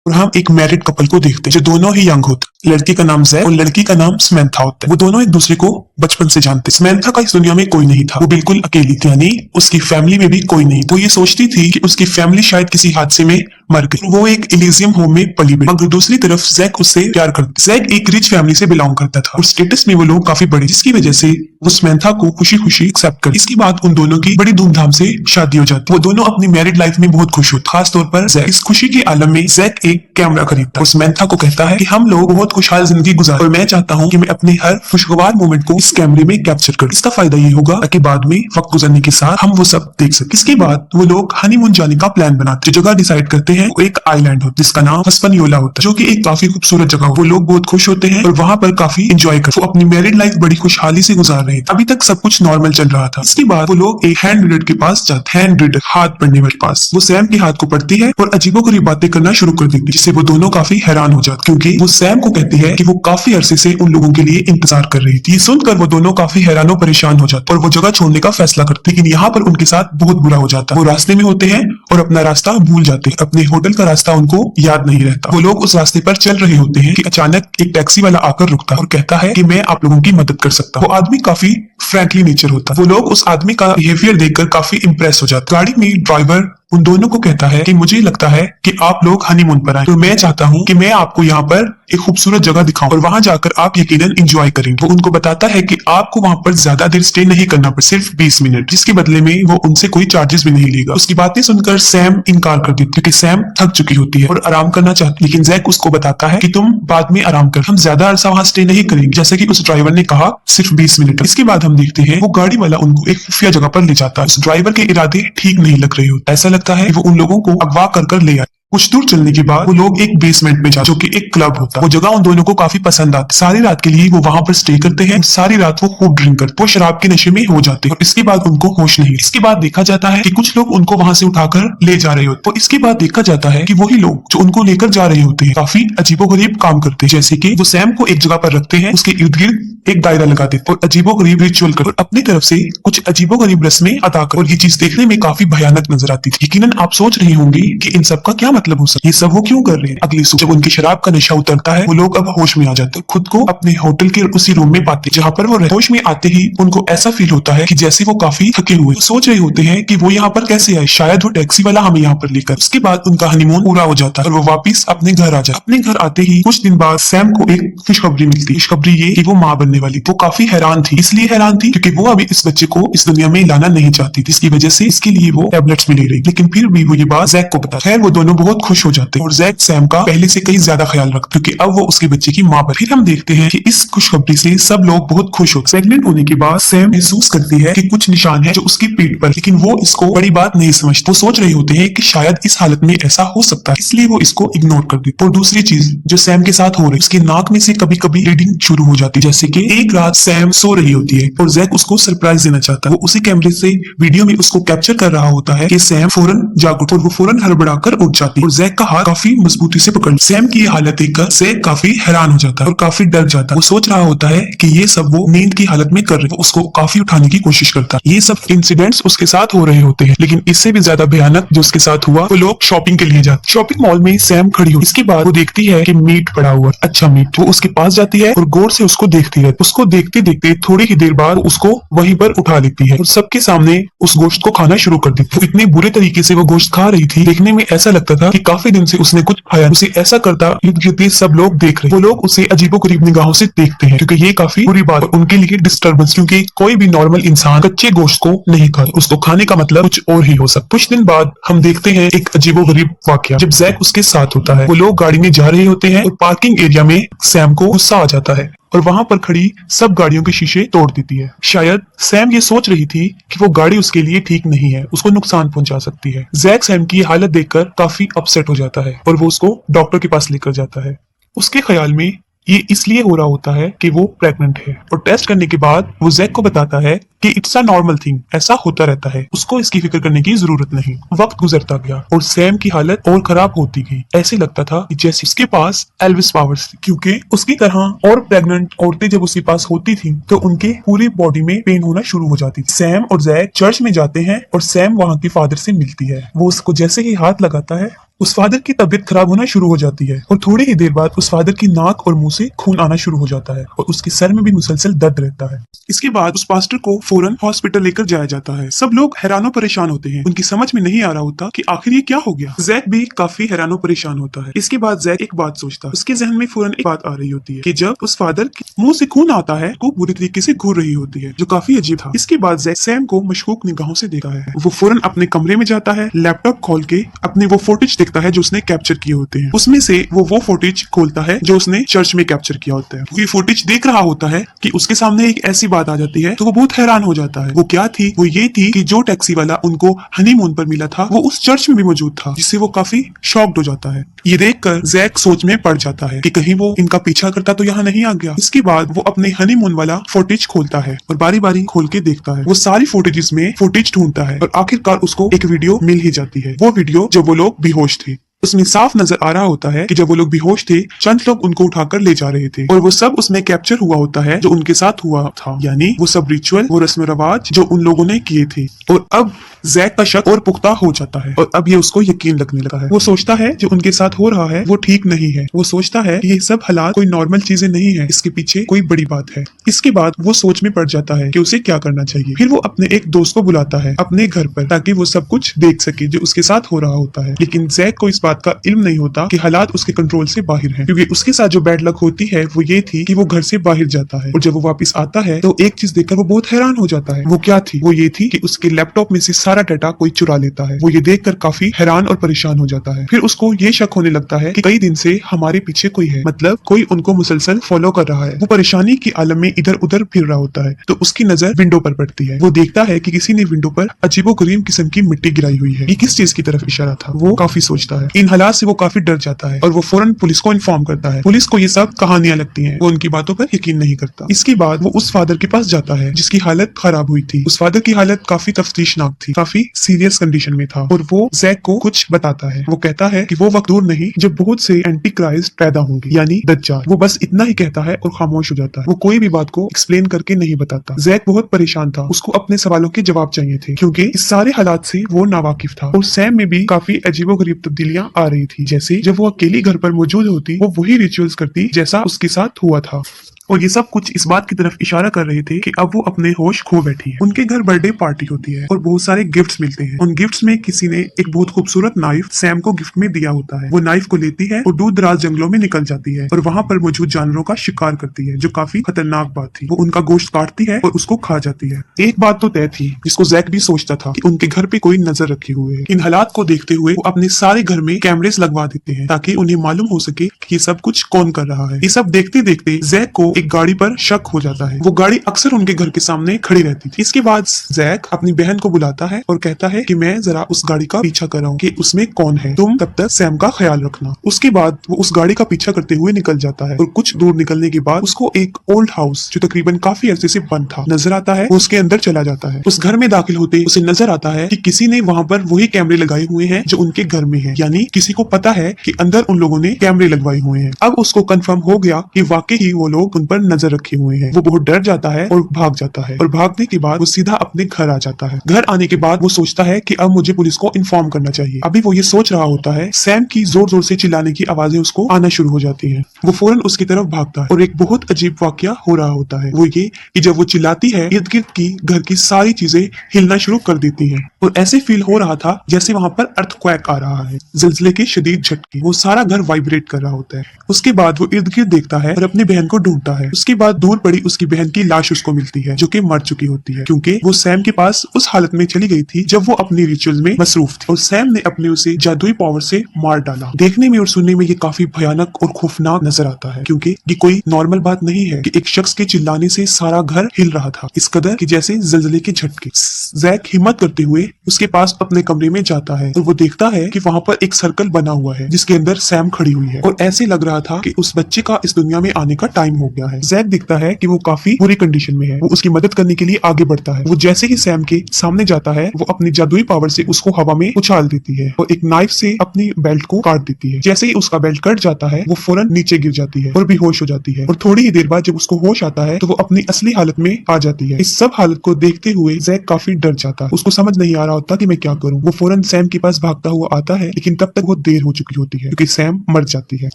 और हम एक मैरिड कपल को देखते हैं जो दोनों ही यंग होते। लड़की का नाम जैक और लड़की का नाम समंथा होता है। वो दोनों एक दूसरे को बचपन से जानते। समंथा का इस दुनिया में कोई नहीं था, वो बिल्कुल अकेली थी, यानी उसकी फैमिली में भी कोई नहीं। वो ये सोचती थी कि उसकी फैमिली शायद किसी हादसे में मर गई। वो एक इलिजियम होम में पली बड़ी। मगर दूसरी तरफ जैक उससे प्यार करता। जैक एक रिच फैमिली से बिलोंग करता था और स्टेटस में वो लोग काफी बड़े, जिसकी वजह से वो समंथा को खुशी खुशी एक्सेप्ट कर। इसके बाद उन दोनों की बड़ी धूमधाम से शादी हो जाती। वो दोनों अपनी मैरिड लाइफ में बहुत खुश होते। खास तौर पर जैक इस खुशी के आलम में जैक एक कैमरा खरीदता और समंथा को कहता है कि हम लोग बहुत खुशहाल जिंदगी गुजार और मैं चाहता हूँ कि मैं अपने हर खुशगवार मोमेंट को इस कैमरे में कैप्चर करूं। इसका फायदा ये होगा ताकि बाद में वक्त गुजरने के साथ हम वो सब देख सकें। इसके बाद वो लोग हनीमून जाने का प्लान बनाते। जो जगह डिसाइड करते हैं वो एक आइलैंड होता है जिसका नाम हिस्पनियोला होता है, जो कि एक काफी खूबसूरत जगह हो। वो लोग बहुत खुश होते हैं और वहां पर काफी एंजॉय करते। वो अपनी मैरिड लाइफ बड़ी खुशहाली से गुजार रहे थे। अभी तक सब कुछ नॉर्मल चल रहा था। इसके बाद वो लोग एक हैंड रीडर के पास जाते। हैंड रीडर हाथ पढ़ने वाले पास। वो सैम के हाथ को पढ़ती है और अजीबोगरीब बातें करना शुरू कर देती है, जिससे वो दोनों काफी हैरान हो जाते, क्योंकि वो सैम को कहती है कि वो काफी अरसे से उन लोगों के लिए इंतजार कर रही थी। ये सुनकर वो दोनों काफी हैरान और परेशान हो जाते और वो जगह छोड़ने का फैसला करते। लेकिन यहाँ पर उनके साथ बहुत बुरा हो जाता। वो रास्ते में होते हैं और अपना रास्ता भूल जाते। अपने होटल का रास्ता उनको याद नहीं रहता। वो लोग उस रास्ते पर चल रहे होते हैं कि अचानक एक टैक्सी वाला आकर रुकता और कहता है कि मैं आप लोगों की मदद कर सकता हूँ। वो आदमी काफी फ्रैंकली नेचर होता। वो लोग उस आदमी का बिहेवियर देखकर काफी इंप्रेस हो जाते। गाड़ी में ड्राइवर उन दोनों को कहता है कि मुझे लगता है कि आप लोग हनीमून पर आए, तो मैं चाहता हूँ कि मैं आपको यहाँ पर एक खूबसूरत जगह दिखाऊं और वहां जाकर आप यकीनन एंजॉय करेंगे। वो उनको बताता है कि आपको वहां पर ज्यादा देर स्टे नहीं करना पर सिर्फ 20 मिनट, जिसके बदले में वो उनसे कोई चार्जेस भी नहीं लेगा। उसकी बातें सुनकर सैम इनकार कर देती, क्योंकि सैम थक चुकी होती है और आराम करना चाहती। लेकिन जैक उसको बताता है कि तुम बाद में आराम कर, हम ज्यादा अरसा वहां स्टे नहीं करेंगे, जैसे कि उस ड्राइवर ने कहा, सिर्फ 20 मिनट। इसके बाद हम देखते हैं वो गाड़ी वाला उनको एक खुफिया जगह पर ले जाता है। उस ड्राइवर के इरादे ठीक नहीं लग रहे होते। ऐसा लगता है वो उन लोगों को अगवा कर ले आए। कुछ दूर चलने के बाद वो लोग एक बेसमेंट में जाते, जो कि एक क्लब होता है। वो जगह उन दोनों को काफी पसंद आती। सारी रात के लिए वो वहां पर स्टे करते हैं। सारी रात वो खूब ड्रिंक करते, वो शराब के नशे में हो जाते हैं और इसके बाद उनको होश नहीं। इसके बाद देखा जाता है कि कुछ लोग उनको वहां से उठाकर ले जा रहे होते। तो इसके बाद देखा जाता है कि वही लोग जो उनको लेकर जा रहे होते हैं काफी अजीबोगरीब काम करते हैं, जैसे कि वो सैम को एक जगह पर रखते हैं, उसके इर्द गिर्द एक दायरा लगा देते और अजीबोगरीब रिचुअल कर अपनी तरफ से कुछ अजीबोगरीब रस्में अदा कर। और ये चीज देखने में काफी भयानक नजर आती थी। यकीनन आप सोच रहे होंगे कि इन सब का क्या मतलब हो सकता है, ये सब वो क्यों कर रहे हैं। अगली सुबह जब उनकी शराब का नशा उतरता है, वो लोग अब होश में आ जाते, खुद को अपने होटल के उसी रूम में पाते जहाँ पर वो रहते। होश में आते ही उनको ऐसा फील होता है कि जैसे वो काफी थके हुए। वो सोच रहे होते हैं कि वो यहाँ पर कैसे आए, शायद वो टैक्सी वाला हमें यहाँ पर लेकर। उसके बाद उनका हनीमून पूरा हो जाता है और वो वापिस अपने घर आ जाए। अपने घर आते ही कुछ दिन बाद सैम को एक खुशखबरी मिलती। खुशखबरी ये कि वो माँ बनने वाली। वो काफी हैरान थी, इसलिए हैरान थी क्योंकि वो अभी इस बच्चे को इस दुनिया में लाना नहीं चाहती थी। इसकी वजह से इसके लिए वो टैबलेट्स भी ले रही। लेकिन फिर भी वो ये बात जैक को बता। खैर वो दोनों बहुत खुश हो जाते और जैक सैम का पहले से कहीं ज्यादा ख्याल रखता, क्योंकि अब वो उसके बच्चे की माँ बन। फिर हम देखते हैं कि इस खुशखबरी से सब लोग बहुत खुश होते। प्रेग्नेंट होने के बाद सैम महसूस करती है कि कुछ निशान है जो उसकी पीठ पर, लेकिन वो इसको बड़ी बात नहीं समझती। वो सोच रहे होते हैं कि शायद इस हालत में ऐसा हो सकता है, इसलिए वो इसको इग्नोर कर देती। और दूसरी चीज जो सैम के साथ हो रही, उसके नाक में से कभी कभी ब्लीडिंग शुरू हो जाती, जैसे कि एक रात सैम सो रही होती है और जैक उसको सरप्राइज देना चाहता है। वो उसी कैमरे से वीडियो में उसको कैप्चर कर रहा होता है कि सैम फौरन जाग उठती और वो फौरन हड़बड़ाकर उठ जाती है और जैक का हाथ काफी मजबूती से पकड़। सैम की हालत देखकर जैक काफी हैरान हो जाता है और काफी डर जाता है। वो सोच रहा होता है कि ये सब वो नींद की हालत में कर रहे हैं। वो उसको काफी उठाने की कोशिश करता है। ये सब इंसिडेंट्स उसके साथ हो रहे होते हैं, लेकिन इससे भी ज्यादा भयानक जो उसके साथ हुआ, वो लोग शॉपिंग के लिए जाते। शॉपिंग मॉल में सैम खड़ी हो। इसके बाद वो देखती है कि मीट पड़ा हुआ, अच्छा मीट। वो उसके पास जाती है और गौर से उसको देखती है। उसको देखते देखते थोड़ी ही देर बाद उसको वहीं पर उठा लेती है और सबके सामने उस गोश्त को खाना शुरू कर देती है। इतने बुरे तरीके से वो गोश्त खा रही थी, देखने में ऐसा लगता था कि काफी दिन से उसने कुछ खाया। उसे ऐसा करता इर्द-गिर्द सब लोग देख रहे। वो लोग उसे अजीबोगरीब निगाहों से देखते हैं, क्योंकि ये काफी बुरी बात है उनके लिए डिस्टर्बेंस, क्योंकि कोई भी नॉर्मल इंसान कच्चे गोश्त को नहीं खाता। उसको खाने का मतलब कुछ और ही हो सकता। कुछ दिन बाद हम देखते हैं एक अजीबोगरीब वाकया, जब जैक उसके साथ होता है। वो लोग गाड़ी में जा रहे होते हैं और पार्किंग एरिया में सैम को गुस्सा आ जाता है और वहां पर खड़ी सब गाड़ियों के शीशे तोड़ देती है। शायद सैम ये सोच रही थी कि वो गाड़ी उसके लिए ठीक नहीं है, उसको नुकसान पहुंचा सकती है। जैक सैम की हालत देखकर काफी अपसेट हो जाता है और वो उसको डॉक्टर के पास लेकर जाता है। उसके ख्याल में ये इसलिए हो रहा होता है कि वो प्रेग्नेंट है और टेस्ट करने के बाद वो जैक को बताता है कि इट्स अ नॉर्मल थिंग, ऐसा होता रहता है, उसको इसकी फिक्र करने की जरूरत नहीं। वक्त गुजरता गया और सैम की हालत और खराब होती गई। ऐसे लगता था कि जैसे उसके पास एल्विस पावर्स थी, क्योंकि उसकी तरह और प्रेग्नेंट औरतें जब उसके पास होती थी तो उनके पूरी बॉडी में पेन होना शुरू हो जाती थी। सैम और जैक चर्च में जाते हैं और सैम वहाँ के फादर से मिलती है। वो उसको जैसे ही हाथ लगाता है उस फादर की तबीयत खराब होना शुरू हो जाती है और थोड़ी ही देर बाद उस फादर की नाक और मुंह से खून आना शुरू हो जाता है और उसके सर में भी मुसलसल दर्द रहता है। इसके बाद उस पास्टर को फौरन हॉस्पिटल लेकर जाया जाता है। सब लोग हैरानो परेशान होते हैं, उनकी समझ में नहीं आ रहा होता कि आखिर ये क्या हो गया। जैक भी काफी हैरानो परेशान होता है। इसके बाद जैक एक बात सोचता है, उसके जहन में फौरन एक बात आ रही होती है कि जब उस फादर के मुंह से खून आता है वो बुरी तरीके से घूर रही होती है, जो काफी अजीब था। इसके बाद जैक सैम को मशकूक निगाहों से देखता है। वो फौरन अपने कमरे में जाता है, लैपटॉप खोल के अपने वो फुटेज देखता है जो उसने कैप्चर किए होते हैं। उसमें से वो फुटेज खोलता है जो उसने चर्च में कैप्चर किया होता है। वो ये फुटेज देख रहा होता है कि उसके सामने एक ऐसी बात आ जाती है तो वो बहुत हैरान हो जाता है। वो क्या थी? वो ये थी कि जो टैक्सी वाला उनको हनीमून पर मिला था वो उस चर्च में भी मौजूद था, जिससे वो काफी शॉक्ड हो जाता है। ये देखकर जैक सोच में पड़ जाता है कि कहीं वो इनका पीछा करता तो यहाँ नहीं आ गया। इसके बाद वो अपने हनीमून वाला फुटेज खोलता है और बारी बारी खोल के देखता है। वो सारी फुटेजेस में फुटेज ढूंढता है और आखिरकार उसको एक वीडियो मिल ही जाती है। वो वीडियो जब वो लोग बेहोश थे। उसमें साफ नजर आ रहा होता है कि जब वो लोग बेहोश थे चंद लोग उनको उठाकर ले जा रहे थे और वो सब उसमें कैप्चर हुआ होता है जो उनके साथ हुआ था, यानी वो सब रिचुअल, वो रस्म रिवाज जो उन लोगों ने किए थे। और अब जैक का शक और पुख्ता हो जाता है और अब ये उसको यकीन लगने लगा है। वो सोचता है जो उनके साथ हो रहा है वो ठीक नहीं है। वो सोचता है कि ये सब हालात कोई नॉर्मल चीजें नहीं है, इसके पीछे कोई बड़ी बात है। इसके बाद वो सोच में पड़ जाता है कि उसे क्या करना चाहिए। फिर वो अपने एक दोस्त को बुलाता है अपने घर पर ताकि वो सब कुछ देख सके जो उसके साथ हो रहा होता है। लेकिन जैक को इस बात का इल्म नहीं होता कि हालात उसके कंट्रोल से बाहर हैं, क्योंकि उसके साथ जो बैड लक होती है वो ये थी कि वो घर से बाहर जाता है और जब वो वापस आता है तो एक चीज देखकर वो बहुत हैरान हो जाता है। वो क्या थी? वो ये थी कि उसके लैपटॉप में से सारा डाटा कोई चुरा लेता है। वो ये देखकर काफी हैरान और परेशान हो जाता है। फिर उसको ये शक होने लगता है कि कई दिन से हमारे पीछे कोई है, मतलब कोई उनको मुसलसल फॉलो कर रहा है। वो परेशानी की आलम में इधर उधर फिर रहा होता है तो उसकी नजर विंडो पर पड़ती है। वो देखता है कि किसी ने विंडो पर अजीबोगरीब किस्म की मिट्टी गिराई हुई है। ये किस चीज की तरफ इशारा था? वो काफी सोचता है। इन हालात से वो काफी डर जाता है और वो फौरन पुलिस को इन्फॉर्म करता है। पुलिस को ये सब कहानियां लगती हैं, वो उनकी बातों पर यकीन नहीं करता। इसके बाद वो उस फादर के पास जाता है जिसकी हालत खराब हुई थी। उस फादर की हालत काफी तफ्तीशनाक थी, काफी सीरियस कंडीशन में था और वो जैक को कुछ बताता है। वो कहता है कि वो वक्त दूर नहीं जब बहुत से एंटी क्राइस्ट पैदा होंगे, यानी दज्जाल। वो बस इतना ही कहता है और खामोश हो जाता है। वो कोई भी बात को एक्सप्लेन करके नहीं बताता। जैक बहुत परेशान था, उसको अपने सवालों के जवाब चाहिए थे क्योंकि इस सारे हालात से वो नावाकिफ था। और सैम में भी काफी अजीबोगरीब तब्दीलियां आ रही थी, जैसे जब वो अकेली घर पर मौजूद होती वो वही रिचुअल्स करती जैसा उसके साथ हुआ था। और ये सब कुछ इस बात की तरफ इशारा कर रहे थे कि अब वो अपने होश खो बैठी है। उनके घर बर्थडे पार्टी होती है और बहुत सारे गिफ्ट्स मिलते हैं। उन गिफ्ट्स में किसी ने एक बहुत खूबसूरत नाइफ सैम को गिफ्ट में दिया होता है। वो नाइफ को लेती है और दूर दराज जंगलों में निकल जाती है और वहां पर मौजूद जानवरों का शिकार करती है, जो काफी खतरनाक बात थी। वो उनका गोश्त काटती है और उसको खा जाती है। एक बात तो तय थी जिसको जैक भी सोचता था कि उनके घर पे कोई नजर रखे हुए है। इन हालात को देखते हुए वो अपने सारे घर में कैमरेस लगवा देते हैं ताकि उन्हें मालूम हो सके कि ये सब कुछ कौन कर रहा है। ये सब देखते देखते जैक को एक गाड़ी पर शक हो जाता है। वो गाड़ी अक्सर उनके घर के सामने खड़ी रहती थी। इसके बाद जैक अपनी बहन को बुलाता है और कहता है कि मैं जरा उस गाड़ी का पीछा कर रहा हूँ कि उसमें कौन है, तुम तब तक सैम का ख्याल रखना। उसके बाद वो उस गाड़ी का पीछा करते हुए निकल जाता है और कुछ दूर निकलने के बाद उसको एक ओल्ड हाउस जो तकरीबन काफी अरसे से बंद था नजर आता है। वो उसके अंदर चला जाता है। उस घर में दाखिल होते उसे नजर आता है कि किसी ने वहां पर वही कैमरे लगाए हुए हैं जो उनके घर में है, यानी किसी को पता है कि अंदर उन लोगों ने कैमरे लगवाए हुए हैं। अब उसको कंफर्म हो गया कि वाकई ही वो लोग उन पर नजर रखे हुए हैं। वो बहुत डर जाता है और भाग जाता है और भागने के बाद वो सीधा अपने घर आ जाता है। घर आने के बाद वो सोचता है कि अब मुझे पुलिस को इन्फॉर्म करना चाहिए। अभी वो ये सोच रहा होता है, सैम की जोर जोर से चिल्लाने की आवाजें उसको आना शुरू हो जाती हैं। वो फौरन उसकी तरफ भागता है और एक बहुत अजीब वाकया हो रहा होता है। वो ये कि जब वो चिल्लाती है इर्द गिर्द की घर की सारी चीजें हिलना शुरू कर देती हैं और ऐसे फील हो रहा था जैसे वहां पर अर्थक्वेक आ रहा है, जिलजिले के शदीद झटके। वो सारा घर वाइब्रेट कर रहा होता है। उसके बाद वो इर्द गिर्द देखता है और अपनी बहन को ढूंढता है। उसके बाद दूर पड़ी उसकी बहन की लाश उसको मिलती है जो कि मर चुकी होती है, क्योंकि वो सैम के पास उस हालत में चली गई थी जब वो अपनी रिचुअल्स में मसरूफ थी और सैम ने अपने उसे जादुई पावर से मार डाला। देखने में और सुनने में ये काफी भयानक और खौफनाक नजर आता है, क्योंकि ये कोई नॉर्मल बात नहीं है कि एक शख्स के चिल्लाने से सारा घर हिल रहा था, इस कदर कि जैसे जिलजिले के झटके। जैक हिम्मत करते हुए उसके पास अपने कमरे में जाता है और वो देखता है कि वहां पर एक सर्कल बना हुआ है जिसके अंदर सैम खड़ी हुई है और ऐसे जैसे लग रहा था कि उस बच्चे का इस दुनिया में आने का टाइम हो गया है। जैक दिखता है कि वो काफी बुरी कंडीशन में है। वो उसकी मदद करने के लिए आगे बढ़ता है। वो जैसे ही सैम के सामने जाता है वो अपनी जादुई पावर से उसको हवा में उछाल देती है और एक नाइफ से अपनी बेल्ट को काट देती है। जैसे ही उसका बेल्ट कट जाता है वो फौरन नीचे गिर जाती है और बेहोश हो जाती है। और थोड़ी ही देर बाद जब उसको होश आता है तो वो अपनी असली हालत में आ जाती है। इस सब हालत को देखते हुए जैक काफी डर जाता है। उसको समझ नहीं आ रहा होता कि मैं क्या करूं। वो फौरन सैम के पास भागता हुआ आता है, लेकिन तब तक बहुत देर हो चुकी होती है क्योंकि सैम मर जाती है।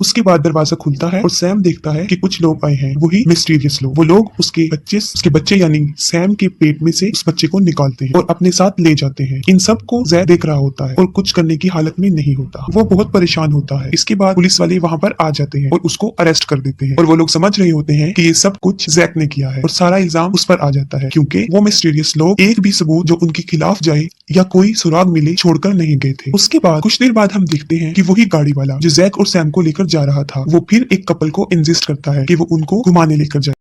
उसके बाद दरवाजा खुलता है और सैम देखता है कि कुछ लोग आए हैं, वही मिस्टीरियस लोग। वो लोग उसके बच्चे यानी सैम के पेट में से उस बच्चे को निकालते हैं और अपने साथ ले जाते हैं। इन सब को जैक देख रहा होता है और कुछ करने की हालत में नहीं होता। वो बहुत परेशान होता है। इसके बाद पुलिस वाले वहां पर आ जाते हैं और उसको अरेस्ट कर देते हैं और वो लोग समझ रहे होते हैं कि ये सब कुछ जैक ने किया है और सारा इल्जाम उस पर आ जाता है क्योंकि वो मिस्टीरियस लोग एक भी सबूत जो उनके खिलाफ जाए या कोई सुराग मिले छोड़कर नहीं गए थे। उसके बाद कुछ देर बाद हम देखते हैं कि वही गाड़ी वाला जो जैक और सैम को लेकर जा रहा था वो फिर एक कपल को इंसिस्ट करता है कि वो उनको घुमाने लेकर जाए।